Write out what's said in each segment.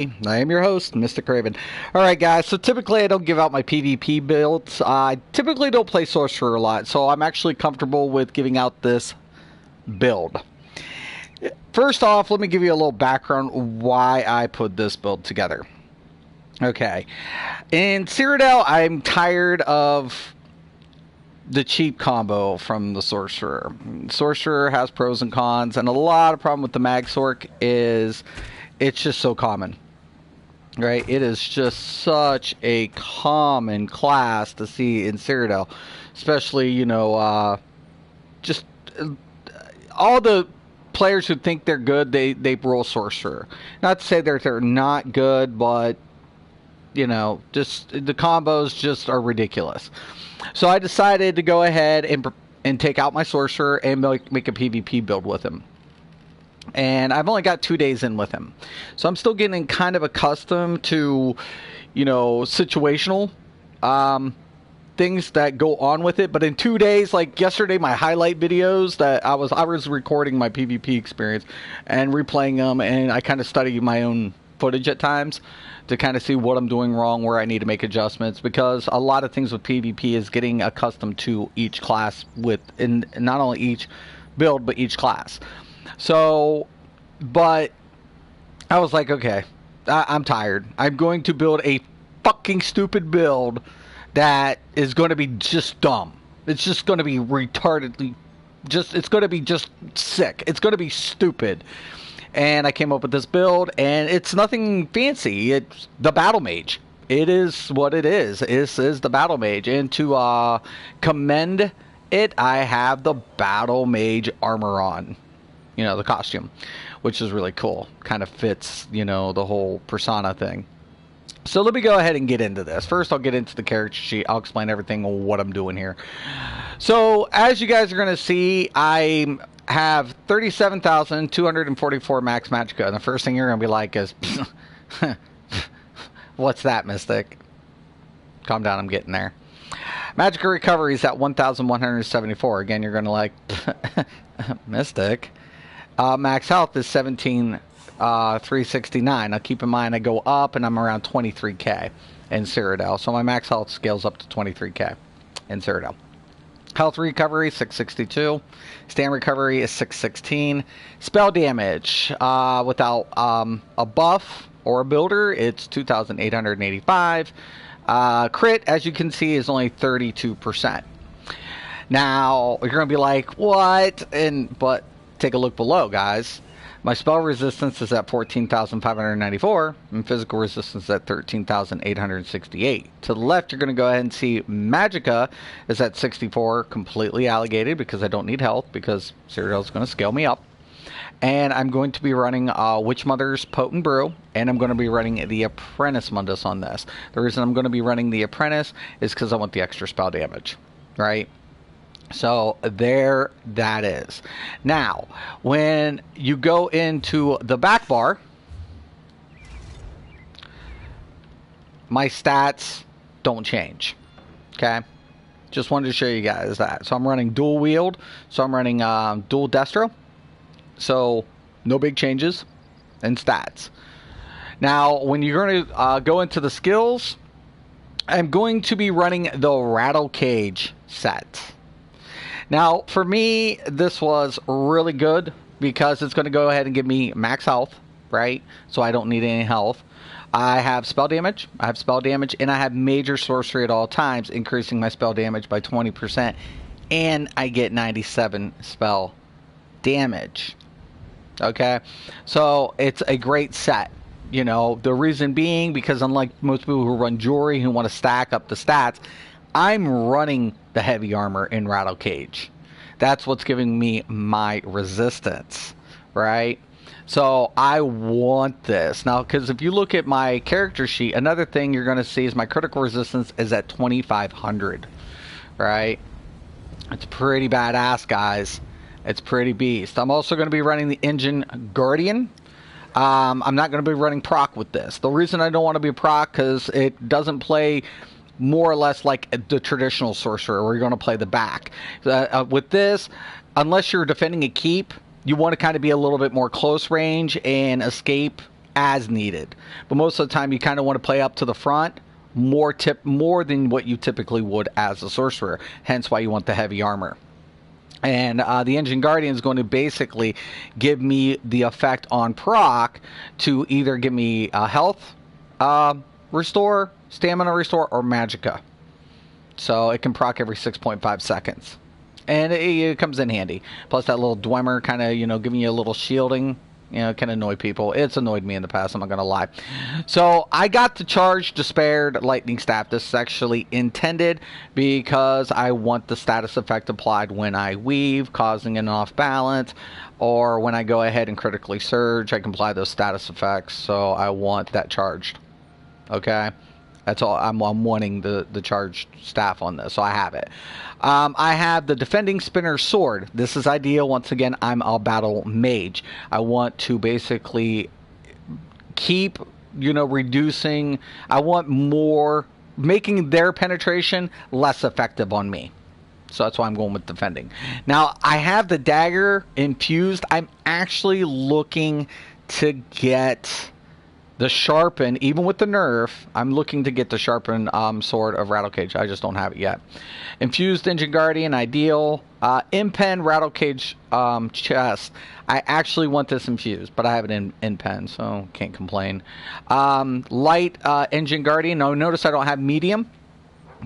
I am your host, Mystic Raven. Alright guys, so typically I don't give out my PvP builds. I typically don't play Sorcerer a lot, so I'm actually comfortable with giving out this build. First off, let me give you a little background why I put this build together. Okay, in Cyrodiil, I'm tired of the cheap combo from the Sorcerer. Sorcerer has pros and cons, and a lot of problem with the Mag Sorc is it's just so common. Right, it is just such a common class to see in Cyrodiil, especially just all the players who think they're good, they roll Sorcerer. Not to say they're not good, but just the combos just are ridiculous. So I decided to go ahead and take out my Sorcerer and make a PvP build with him. And I've only got 2 days in with him. So I'm still getting kind of accustomed to, situational things that go on with it. But in 2 days, like yesterday, my highlight videos that I was recording my PvP experience and replaying them. And I kind of study my own footage at times to kind of see what I'm doing wrong, where I need to make adjustments. Because a lot of things with PvP is getting accustomed to each class in not only each build, but each class. So, but I was like, okay, I'm tired. I'm going to build a fucking stupid build that is going to be just dumb. It's just going to be retardedly, it's going to be just sick. It's going to be stupid. And I came up with this build, and it's nothing fancy. It's the Battle Mage. It is what it is. It is the Battle Mage. And to commend it, I have the Battle Mage armor on. The costume, which is really cool. Kind of fits, the whole persona thing. So let me go ahead and get into this. First, I'll get into the character sheet. I'll explain everything, what I'm doing here. So, as you guys are going to see, I have 37,244 max magicka. And the first thing you're going to be like is, what's that, Mystic? Calm down, I'm getting there. Magicka recovery is at 1,174. Again, you're going to like, Mystic. Max health is 17,369. Now keep in mind I go up and I'm around 23k in Cyrodiil. So my max health scales up to 23k in Cyrodiil. Health recovery 662. Stand recovery is 616. Spell damage without a buff or a builder, it's 2,885. Crit, as you can see, is only 32%. Now you're gonna be like, what? But take a look below, guys. My spell resistance is at 14,594, and physical resistance is at 13,868. To the left, you're going to go ahead and see Magicka is at 64, completely allocated because I don't need health, because Cyrodiil is going to scale me up. And I'm going to be running Witch Mother's Potent Brew, and I'm going to be running the Apprentice Mundus on this. The reason I'm going to be running the Apprentice is because I want the extra spell damage, right? So there that is. Now, when you go into the back bar, my stats don't change. Okay? Just wanted to show you guys that. So I'm running dual wield. So I'm running dual destro. So no big changes in stats. Now, when you're going to go into the skills, I'm going to be running the Rattle Cage set. Now, for me, this was really good because it's going to go ahead and give me max health, right? So I don't need any health. I have spell damage, and I have major sorcery at all times, increasing my spell damage by 20%, and I get 97 spell damage. Okay? So it's a great set. The reason being, because unlike most people who run jewelry who want to stack up the stats, I'm running the heavy armor in Rattle Cage. That's what's giving me my resistance, right? So I want this. Now, because if you look at my character sheet, another thing you're going to see is my critical resistance is at 2,500, right? It's pretty badass, guys. It's pretty beast. I'm also going to be running the Engine Guardian. I'm not going to be running proc with this. The reason I don't want to be proc because it doesn't play more or less like the traditional sorcerer where you're going to play the back. With this, unless you're defending a keep, you want to kind of be a little bit more close range and escape as needed. But most of the time, you kind of want to play up to the front more than what you typically would as a sorcerer. Hence why you want the heavy armor. And the Engine Guardian is going to basically give me the effect on proc to either give me health restore, stamina restore, or magicka. So it can proc every 6.5 seconds. And it comes in handy. Plus that little Dwemer kind of, giving you a little shielding. Can annoy people. It's annoyed me in the past, I'm not going to lie. So I got the Charged Despaired Lightning Staff. This is actually intended because I want the status effect applied when I weave, causing an off balance, or when I go ahead and critically surge, I can apply those status effects. So I want that charged. Okay? That's all. I'm wanting the charged staff on this, so I have it. I have the Defending Spinner Sword. This is ideal. Once again, I'm a Battle Mage. I want to basically keep, reducing. I want more, making their penetration less effective on me. So that's why I'm going with Defending. Now, I have the Dagger infused. I'm actually looking to get the Sharpen, even with the nerf, I'm looking to get the Sharpen Sword of Rattlecage. I just don't have it yet. Infused Engine Guardian, ideal. In-pen Rattlecage chest. I actually want this infused, but I have it in pen, so can't complain. Light Engine Guardian. Now, notice I don't have medium,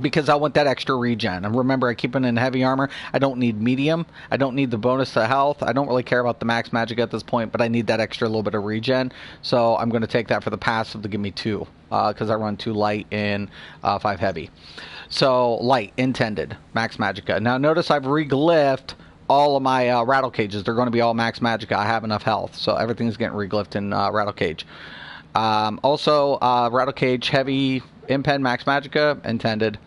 because I want that extra regen. And remember, I keep it in heavy armor. I don't need medium. I don't need the bonus to health. I don't really care about the max magic at this point, but I need that extra little bit of regen. So I'm going to take that for the passive to give me 2, because I run 2 light and 5 heavy. So light, intended, max magicka. Now notice I've reglyphed all of my rattle cages. They're going to be all max magicka. I have enough health, so everything's getting reglyphed in rattle cage. Also, rattle cage heavy, in-pen max magicka, intended.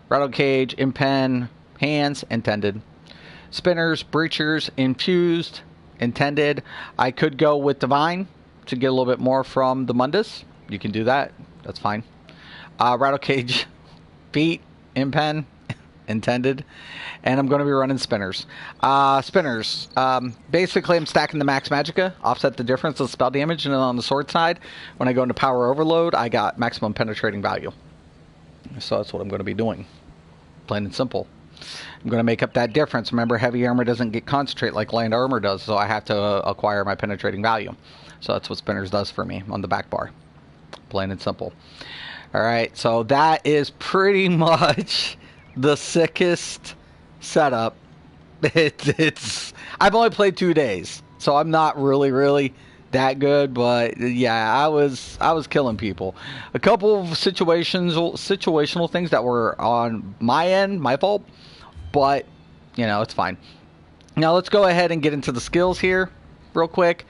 Rattle cage, in-pen hands, intended. Spinners, breachers, infused, intended. I could go with divine to get a little bit more from the Mundus. You can do that. That's fine. Rattle cage, feet, in-pen, intended. And I'm going to be running spinners. Spinners. Basically, I'm stacking the max magicka, offset the difference of spell damage, and then on the sword side, when I go into power overload, I got maximum penetrating value. So that's what I'm going to be doing. Plain and simple. I'm going to make up that difference. Remember, heavy armor doesn't get concentrate like light armor does, so I have to acquire my penetrating value. So that's what spinners does for me on the back bar. Plain and simple. All right, so that is pretty much the sickest setup. It's I've only played 2 days, so I'm not really that good, but yeah, I was killing people. A couple of situational things that were on my end, my fault, but it's fine. Now let's go ahead and get into the skills here real quick.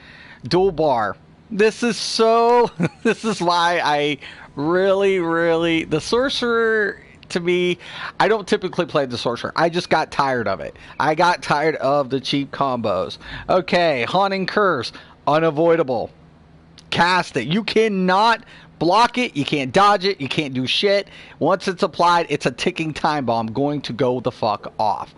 Dual bar. This is why I really the sorcerer, to me, I don't typically play the sorcerer. I just got tired of it. I got tired of the cheap combos. Okay, Haunting Curse, unavoidable. Cast it. You cannot block it. You can't dodge it. You can't do shit. Once it's applied, it's a ticking time bomb going to go the fuck off.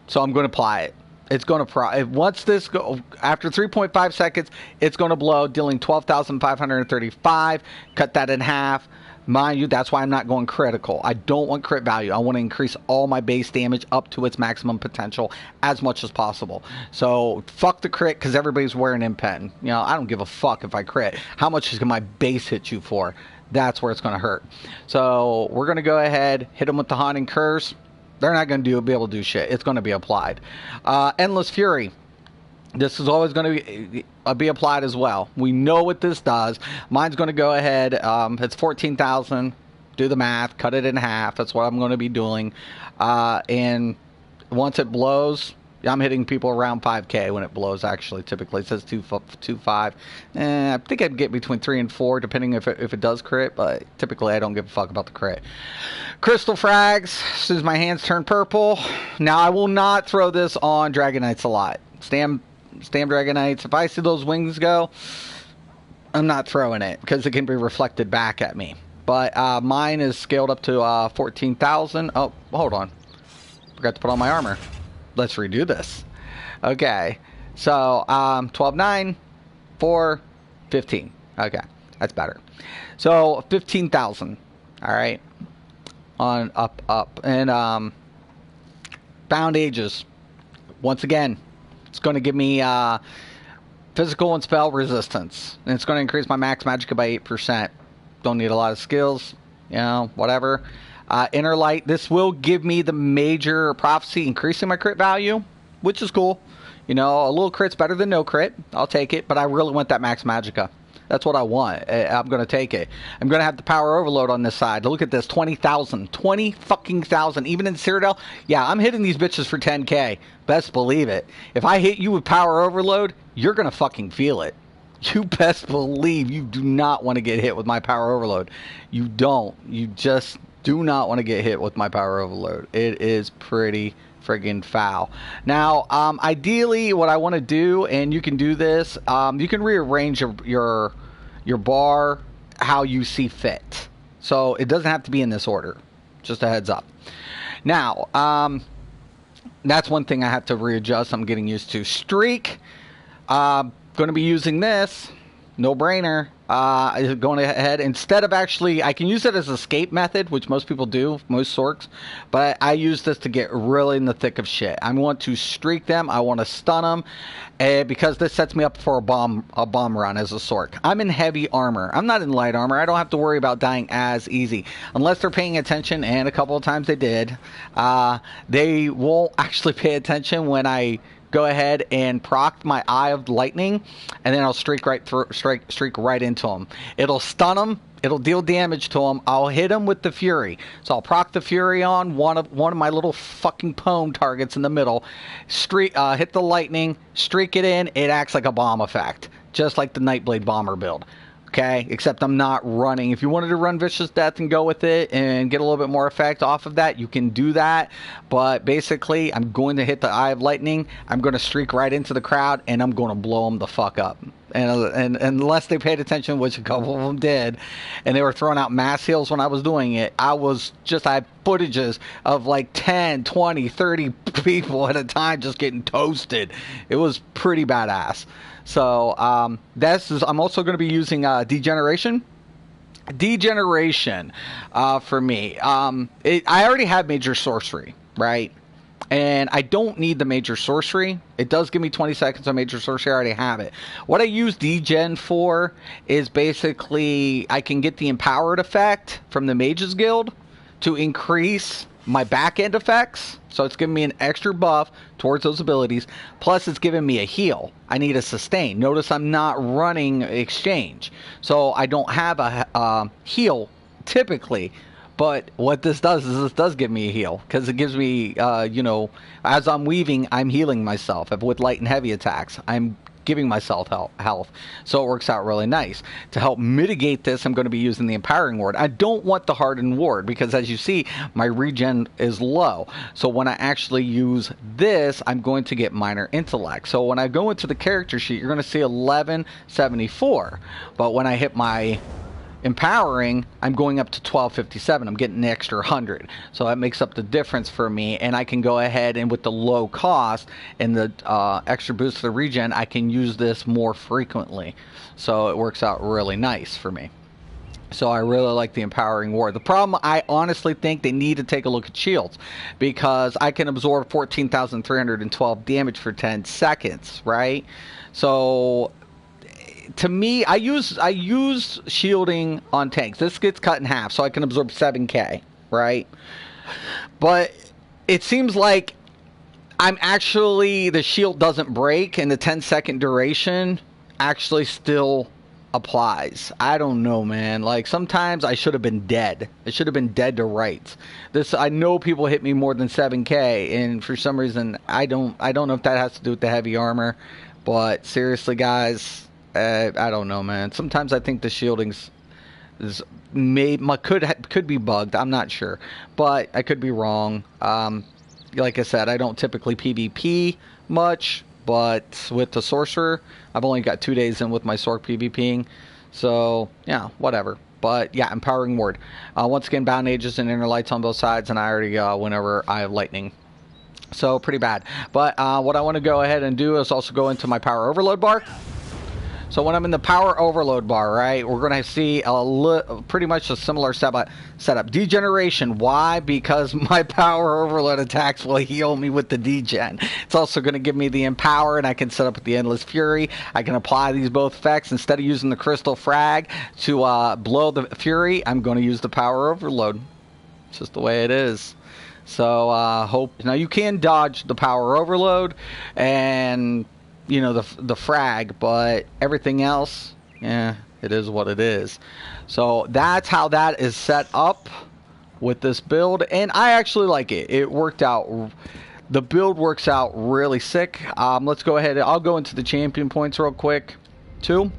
So I'm going to apply it. It's going to once this go after 3.5 seconds, it's going to blow, dealing 12,535. Cut that in half. Mind you, that's why I'm not going critical. I don't want crit value. I want to increase all my base damage up to its maximum potential as much as possible. So fuck the crit, because everybody's wearing in-pen. I don't give a fuck if I crit. How much is my base hit you for? That's where it's going to hurt. So we're going to go ahead, hit them with the Haunting Curse. They're not going to be able to do shit. It's going to be applied. Endless Fury. This is always going to be applied as well. We know what this does. Mine's going to go ahead. It's 14,000. Do the math. Cut it in half. That's what I'm going to be doing. And once it blows, I'm hitting people around 5k when it blows, actually. Typically, it says 2.5. I think I'd get between 3 and 4, depending if it does crit. But typically, I don't give a fuck about the crit. Crystal Frags. As soon as my hands turn purple. Now, I will not throw this on Dragon Knights a lot. Stam Dragon Knights. If I see those wings go, I'm not throwing it, because it can be reflected back at me. But mine is scaled up to 14,000. Oh, hold on. Forgot to put on my armor. Let's redo this. Okay. So 12, 9, 4, 15. Okay, that's better. So 15,000. All right, on up, and bound ages. Once again, it's going to give me physical and spell resistance, and it's going to increase my max magicka by 8%. Don't need a lot of skills, you know, whatever. Inner light. This will give me the major prophecy, increasing my crit value, which is cool. You know, a little crit's better than no crit. I'll take it, but I really want that max magicka. That's what I want. I'm going to take it. I'm going to have the power overload on this side. Look at this, 20,000. 20 fucking thousand. Even in Citadel, yeah, I'm hitting these bitches for 10k. Best believe it. If I hit you with power overload, you're going to fucking feel it. You best believe you do not want to get hit with my power overload. You don't. You just do not want to get hit with my power overload. It is pretty friggin' foul. Now, ideally, what I want to do, and you can do this, you can rearrange your bar how you see fit. So it doesn't have to be in this order. Just a heads up. Now, that's one thing I have to readjust. I'm getting used to. Streak. Going to be using this. No brainer. Going ahead, instead of actually, I can use it as an escape method, which most people do, most Sorcs, but I use this to get really in the thick of shit. I want to streak them, I want to stun them, because this sets me up for a bomb run as a Sorc. I'm in heavy armor. I'm not in light armor. I don't have to worry about dying as easy. Unless they're paying attention, and a couple of times they did. They won't actually pay attention when I go ahead and proc my Eye of Lightning, and then I'll streak right into them. It'll stun them. It'll deal damage to them. I'll hit them with the Fury. So I'll proc the Fury on one of my little fucking pwn targets in the middle. Hit the lightning. Streak it in. It acts like a bomb effect, just like the Nightblade Bomber build. Okay, except I'm not running. If you wanted to run Vicious Death and go with it and get a little bit more effect off of that, you can do that. But basically, I'm going to hit the Eye of Lightning. I'm going to streak right into the crowd, and I'm going to blow them the fuck up. And unless they paid attention, which a couple of them did, and they were throwing out mass heals when I was doing it, I had footages of like 10, 20, 30 people at a time just getting toasted. It was pretty badass. So I'm also going to be using Degeneration. Degeneration for me. I already have Major Sorcery, right? And I don't need the Major Sorcery. It does give me 20 seconds on Major Sorcery. I already have it. What I use Degen for is basically I can get the Empowered effect from the Mages Guild to increase my back end effects. So it's giving me an extra buff towards those abilities. Plus it's giving me a heal. I need a sustain. Notice I'm not running exchange. So I don't have a heal typically. But what this does is this does give me a heal. Because it gives me, as I'm weaving, I'm healing myself. With light and heavy attacks, I'm giving myself health. So it works out really nice. To help mitigate this, I'm going to be using the Empowering Ward. I don't want the Hardened Ward because, as you see, my regen is low. So when I actually use this, I'm going to get Minor Intellect. So when I go into the character sheet, you're going to see 1174. But when I hit my Empowering, I'm going up to 1257. I'm getting an extra 100. So that makes up the difference for me. And I can go ahead and with the low cost and the extra boost to the regen, I can use this more frequently. So it works out really nice for me. So I really like the Empowering Ward. The problem, I honestly think they need to take a look at shields. Because I can absorb 14,312 damage for 10 seconds, right? So to me, I use shielding on tanks. This gets cut in half, so I can absorb 7k, right? But it seems like the shield doesn't break, and the 10-second duration actually still applies. I don't know, man. Like, sometimes I should have been dead. I should have been dead to rights. I know people hit me more than 7k, and for some reason, I don't know if that has to do with the heavy armor. But seriously, guys, I don't know, man. Sometimes I think the shielding's could be bugged. I'm not sure, but I could be wrong. Like I said, I don't typically PvP much, but with the Sorcerer, I've only got 2 days in with my Sorc PvPing, so yeah, whatever. But yeah, Empowering Ward. Once again, Bound Ages and Inner Lights on both sides, and I already went over Eye of Lightning. So pretty bad. But what I want to go ahead and do is also go into my Power Overload bar. So when I'm in the power overload bar, right, we're going to see pretty much a similar setup. Degeneration. Why? Because my power overload attacks will heal me with the degen. It's also going to give me the empower, and I can set up with the endless fury. I can apply these both effects. Instead of using the crystal frag to blow the fury, I'm going to use the power overload. It's just the way it is. So hope now you can dodge the power overload and you know the frag, but everything else, yeah, it is what it is. So that's how that is set up with this build, and I actually like it. It worked out. The build works out really sick. Let's go ahead. I'll go into the champion points real quick too.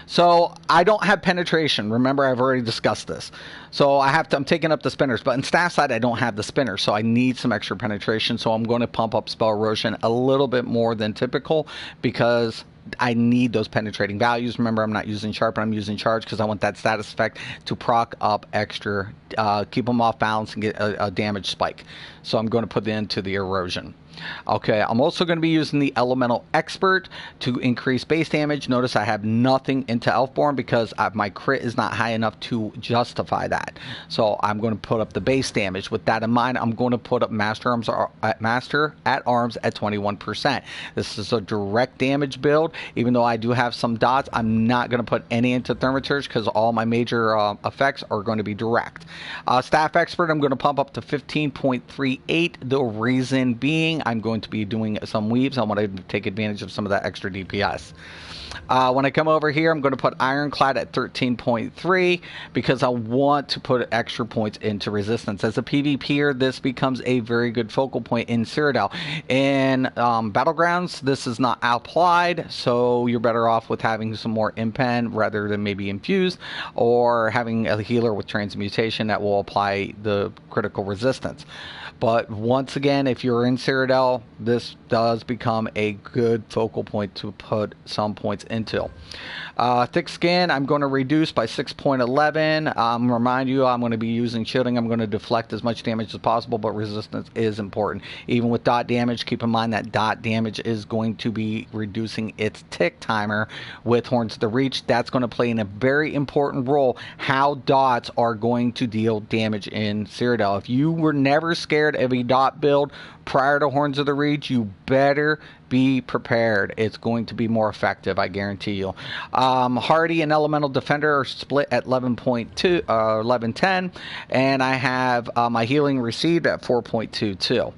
So I don't have penetration. Remember, I've already discussed this. So I'm taking up the spinners, but in staff side, I don't have the spinner. So I need some extra penetration. So I'm going to pump up spell erosion a little bit more than typical because I need those penetrating values. Remember, I'm not using sharpen, I'm using charge because I want that status effect to proc up extra, keep them off balance and get a damage spike. So I'm going to put it into the erosion. Okay, I'm also going to be using the Elemental Expert to increase base damage. Notice I have nothing into Elfborn because my crit is not high enough to justify that. So I'm going to put up the base damage. With that in mind, I'm going to put up Master at Arms at 21%. This is a direct damage build. Even though I do have some dots, I'm not going to put any into Thermaturge because all my major effects are going to be direct. Staff Expert, I'm going to pump up to 15.38. The reason being, I'm going to be doing some weaves. I want to take advantage of some of that extra DPS. When I come over here, I'm going to put Ironclad at 13.3 because I want to put extra points into resistance. As a PvPer, this becomes a very good focal point in Cyrodiil. In Battlegrounds, this is not applied, so you're better off with having some more impen rather than maybe infused, or having a healer with transmutation that will apply the critical resistance. But once again, if you're in Cyrodiil, this does become a good focal point to put some points into. Thick Skin, I'm going to reduce by 6.11. Remind you, I'm going to be using shielding. I'm going to deflect as much damage as possible, but resistance is important. Even with dot damage, keep in mind that dot damage is going to be reducing its tick timer with Horns of the Reach. That's going to play in a very important role, how dots are going to deal damage in Cyrodiil. If you were never scared of a dot build prior to Horns of the Reach, you better be prepared. It's going to be more effective, I guarantee you. Hardy and Elemental Defender are split at 11.10, and I have my healing received at 4.22.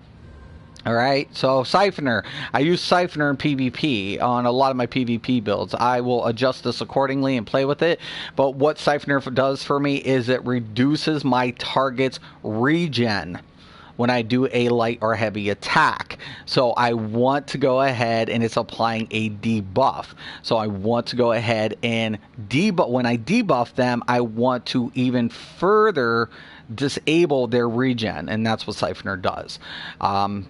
Alright, so Siphoner. I use Siphoner in PvP on a lot of my PvP builds. I will adjust this accordingly and play with it, but what Siphoner does for me is it reduces my target's regen when I do a light or heavy attack. So I want to go ahead, and it's applying a debuff. So I want to go ahead and debuff. When I debuff them, I want to even further disable their regen, and that's what Siphoner does.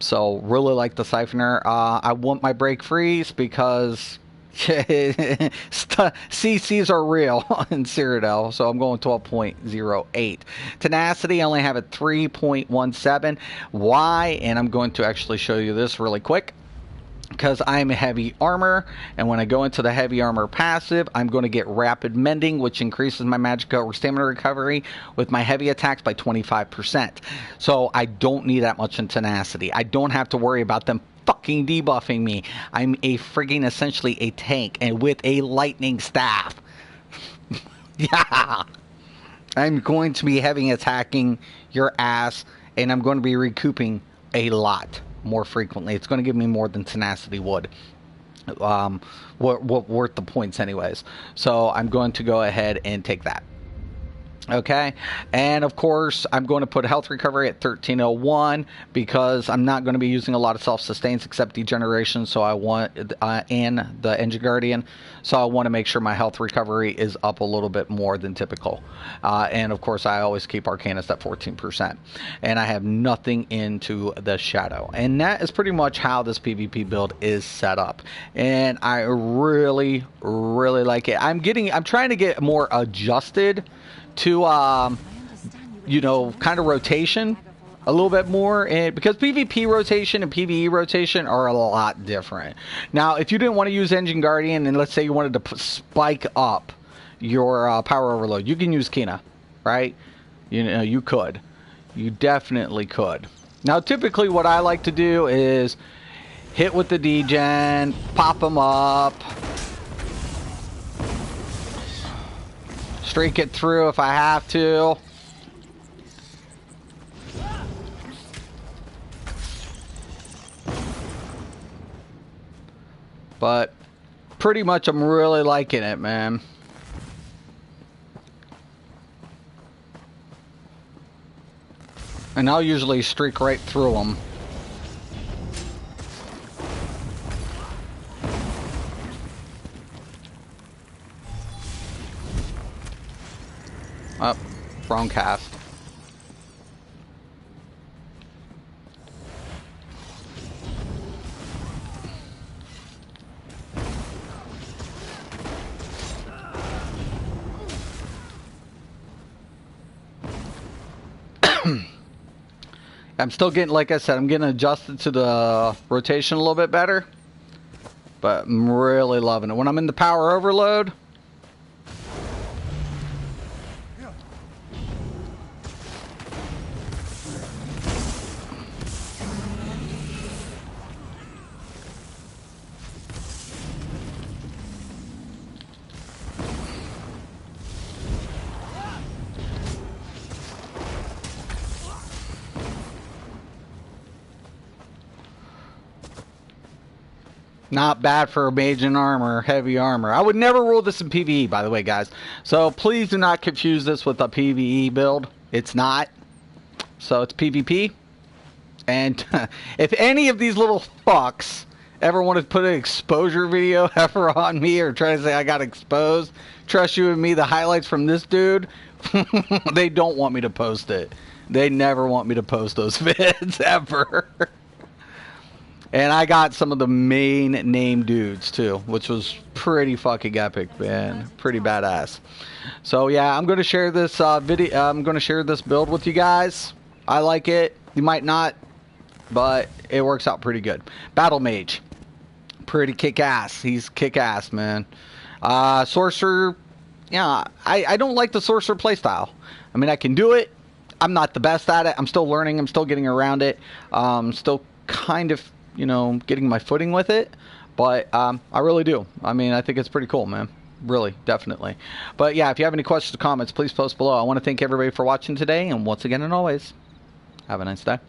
So really like the Siphoner. I want my break freeze because CCs are real in Cyrodiil, so I'm going 12.08. Tenacity, I only have it 3.17. Why? And I'm going to actually show you this really quick. Because I'm a heavy armor, and when I go into the heavy armor passive, I'm going to get rapid mending, which increases my magic or stamina recovery with my heavy attacks by 25%. So I don't need that much in tenacity. I don't have to worry about them fucking debuffing me. I'm a frigging essentially a tank, and with a lightning staff. Yeah, I'm going to be heavy attacking your ass, and I'm going to be recouping a lot more frequently. It's going to give me more than tenacity would. Worth the points anyways. So I'm going to go ahead and take that. Okay, and of course I'm going to put health recovery at 1301 because I'm not going to be using a lot of self-sustains except degeneration, so I want and the Engine Guardian, so I want to make sure my health recovery is up a little bit more than typical. And of course I always keep Arcanist at 14%, and I have nothing into the Shadow, and that is pretty much how this PvP build is set up, and I really like it. I'm trying to get more adjusted to you know, kind of rotation a little bit more, and because PvP rotation and PvE rotation are a lot different. Now, if you didn't want to use Engine Guardian, and let's say you wanted to spike up your power overload, you can use Kina, right? You know, you could. You definitely could. Now, typically what I like to do is hit with the degen, pop them up, streak it through if I have to. But pretty much I'm really liking it, man. And I'll usually streak right through them. Oh, wrong cast. I'm still getting, like I said, I'm getting adjusted to the rotation a little bit better. But I'm really loving it. When I'm in the power overload, not bad for a mage in armor, heavy armor. I would never rule this in PvE, by the way, guys. So please do not confuse this with a PvE build. It's not. So it's PvP. And if any of these little fucks ever want to put an exposure video ever on me or try to say I got exposed, trust you and me, the highlights from this dude, they don't want me to post it. They never want me to post those vids ever. And I got some of the main name dudes too, which was pretty fucking epic, man. Pretty badass. So yeah, I'm going to share this video. I'm going to share this build with you guys. I like it. You might not, but it works out pretty good. Battle Mage, pretty kick-ass. He's kick-ass, man. Sorcerer, yeah, I don't like the Sorcerer playstyle. I mean, I can do it. I'm not the best at it. I'm still learning. I'm still getting around it. Still kind of, you know, getting my footing with it, but I really do. I mean, I think it's pretty cool, man. Really, definitely. But yeah, if you have any questions or comments, please post below. I want to thank everybody for watching today, and once again and always, have a nice day.